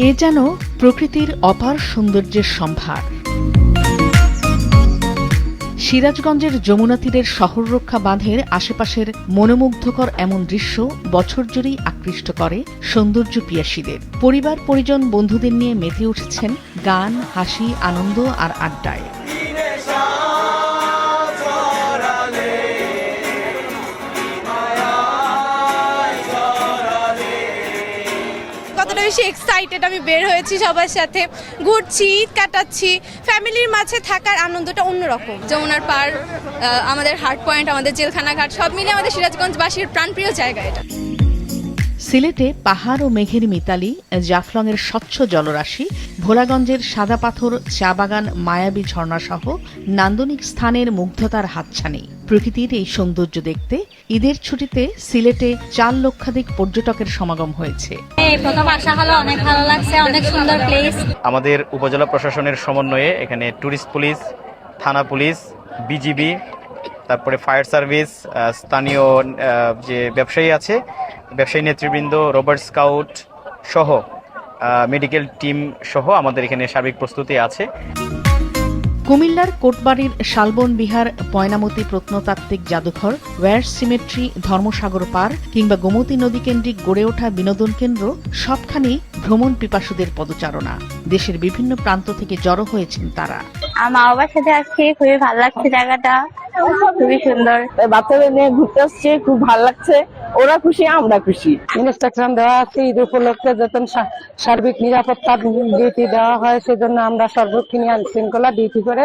এ যেন প্রকৃতির অপার সৌন্দর্যের সম্ভার। সিরাজগঞ্জের যমুনা তীরের শহররক্ষা বাঁধের আশেপাশের মনোমুগ্ধকর এমন দৃশ্য বছর জুড়েই আকৃষ্ট করে সৌন্দর্য পিয়াসীদের। পরিবার পরিজন বন্ধুদের নিয়ে মেতে উঠেছেন গান, হাসি, আনন্দ আর আড্ডায়। কতটা বেশি এক্সাইটেড, আমি বের হয়েছি সবার সাথে, ঘুরছি, ঈদ কাটাচ্ছি, ফ্যামিলির মাঝে থাকার আনন্দটা অন্যরকম। যমুনার পার, আমাদের হার্ট পয়েন্ট, আমাদের জেলখানা ঘাট সব মিলে আমাদের সিরাজগঞ্জবাসীর প্রাণপ্রিয় জায়গা এটা। সিলেটে পাহাড় ও মেঘের মিতালি, জাফলংয়ের স্বচ্ছ জলরাশি, ভোলাগঞ্জের সাদা পাথর, চা বাগান, মায়াবী ঝর্ণাসহ নান্দনিক স্থানের মুগ্ধতার হাতছানি। প্রকৃতির এই সৌন্দর্য দেখতে ঈদের ছুটিতে সিলেটে 4 লক্ষাধিক পর্যটকের সমাগম হয়েছে। প্রথম আসা হলো, অনেক ভালো লাগছে, অনেক সুন্দর প্লেস। আমাদের উপজেলা প্রশাসনের সমন্বয়ে এখানে ট্যুরিস্ট পুলিশ, থানা পুলিশ, বিজিবি, তারপরে ফায়ার সার্ভিস, স্থানীয় যে ব্যবসায়ী আছে, ব্যবসায়ী নেতৃবৃন্দ, রোভার স্কাউট সহ মেডিকেল টিম সহ আমাদের এখানে সার্বিক প্রস্তুতি আছে। কুমিল্লার কোটবাড়ির শালবন বিহার, ময়নামতি প্রত্নতাত্ত্বিক জাদুঘর, ওয়্যার সিমেট্রি, ধর্মসাগর পার্ক কিংবা গোমতী নদী কেন্দ্রিক গড়ে ওঠা বিনোদন কেন্দ্র সবখানেই ভ্রমণ পিপাসুদের পদচারণা। দেশের বিভিন্ন প্রান্ত থেকে জড়ো হয়েছেন তারা। আমার মা বাবার সাথে আসছি, খুবই ভালো লাগছে, জায়গাটা খুবই সুন্দর। বাচ্চাদের নিয়ে ঘুরতে আসছে, খুব ভালো লাগছে, ওরা খুশি, আমরা খুশি। ইনস্ট্রাকশন দেওয়া আছে ঈদ উপলক্ষে যাতে সার্বিক নিরাপত্তা ডিউটি দেওয়া হয়, সেজন্য আমরা সর্বক্ষণ আইন শৃঙ্খলা ডিউটি করে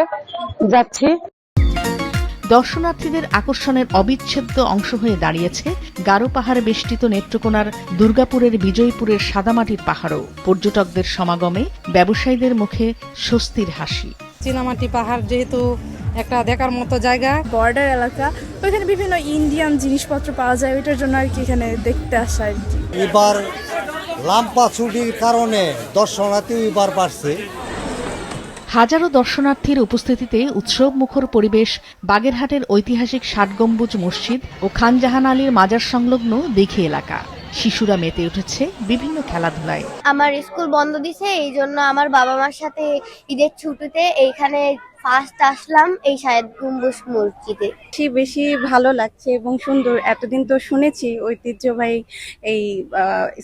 যাচ্ছি। দর্শনার্থীদের আকর্ষণের অবিচ্ছেদ্য অংশ হয়ে দাঁড়িয়েছে গারো পাহাড়ে বেষ্টিত নেত্রকোনার দুর্গাপুরের বিজয়পুরের সাদামাটির পাহাড়ও। পর্যটকদের সমাগমে ব্যবসায়ীদের মুখে স্বস্তির হাসি। চীনামাটি পাহাড় যেহেতু একটা দেখার মতো জায়গা, বর্ডার এলাকা, ওইখানে বিভিন্ন ইন্ডিয়ান জিনিসপত্র পাওয়া যায়, ওইটার জন্য আর কি এখানে দেখতে আসা আর কি। এবার লাম্পা ছুটির কারণে দর্শনার্থী এবার বাড়ছে। হাজারো দর্শনার্থীর উপস্থিতিতে উৎসব মুখর পরিবেশ বাগেরহাটের ঐতিহাসিক ৬০ গম্বুজ মসজিদ ও খান জাহান আলীর মাজার সংলগ্ন দীঘি এলাকা। শিশুরা মেতে উঠেছে বিভিন্ন খেলাধুলায়। আমার স্কুল বন্ধ দিছে, এই জন্য আমার বাবা মার সাথে ঈদের ছুটিতে এইখানে ফার্স্ট আসলাম এই ৬০ গম্বুজ মসজিদে। বেশি ভালো লাগছে এবং সুন্দর। এতদিন তো শুনেছি ঐতিহ্যবাহী এই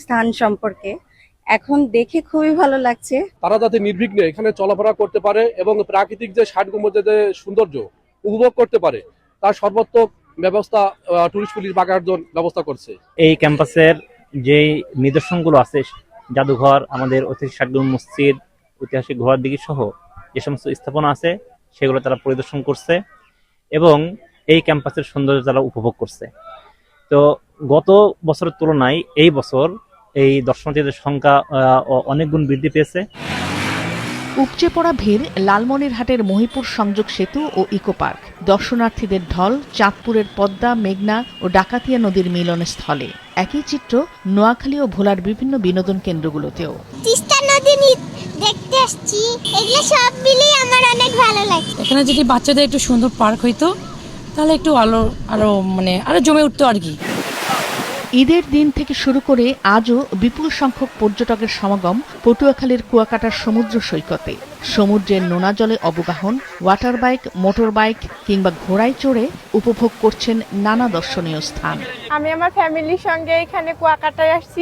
স্থান সম্পর্কে, এখন দেখে খুবই ভালো লাগছে। তারা যাতে নির্বিঘ্নে এখানে চলাফেরা করতে পারে এবং প্রাকৃতিক যে ৬০ গম্বুজের যে সৌন্দর্য উপভোগ করতে পারে, তার সর্বোত্তম ব্যবস্থা টুরিস্ট পুলিশ বাগেরহাট ব্যবস্থা করছে। এই ক্যাম্পাসের যে নিদর্শনগুলো আছে, জাদুঘর, আমাদের ঐতিহাসিক ৬০ গম্বুজ মসজিদ, ঐতিহাসিক ঘোড়ার দিঘি সহ যে সমস্ত স্থাপনা আছে সেগুলো তারা পরিদর্শন করছে এবং এই ক্যাম্পাসের সৌন্দর্য তারা উপভোগ করছে। তো গত বছরের তুলনায় এই বছর এই দর্শনার্থীদের সংখ্যা অনেক গুণ বৃদ্ধি পেয়েছে। উপচে পড়া ভিড় লালমনিরহাটের মহিপুর সংযোগ সেতু ও ইকো পার্ক, দর্শনার্থীদের ঢল চাঁদপুরের পদ্মা, মেঘনা ও ডাকাতিয়া নদীর মিলনস্থলে। একই চিত্র নোয়াখালী ও ভোলার বিভিন্ন বিনোদন কেন্দ্রগুলোতেও। তিস্তা নদী দেখতে আসছি, এগুলো সব মিলিয়ে আমার অনেক ভালো লাগে। এখানে যদি বাচ্চাদের একটু সুন্দর পার্ক হইতো তাহলে একটু আরো জমে উঠতো আর কি। ঈদের দিন থেকে শুরু করে আজও বিপুল সংখ্যক পর্যটকের সমাগম পটুয়াখালীর কুয়াকাটার সমুদ্র সৈকতে। সমুদ্রের নোনা জলে অবগাহন, ওয়াটার বাইক, মোটর বাইক কিংবা ঘোড়ায় চড়ে উপভোগ করছেন নানা দর্শনীয় স্থান। আমি আমার ফ্যামিলির সঙ্গে এখানে কুয়াকাটায় আসছি।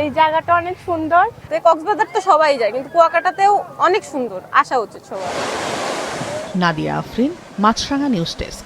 এই জায়গাটা অনেক সুন্দর। কক্সবাজার তো সবাই যায়, কিন্তু কুয়াকাটাতেও অনেক সুন্দর, আসা উচিত সবার। নাদিয়া আফরিন, মাছরাঙা নিউজ ডেস্ক।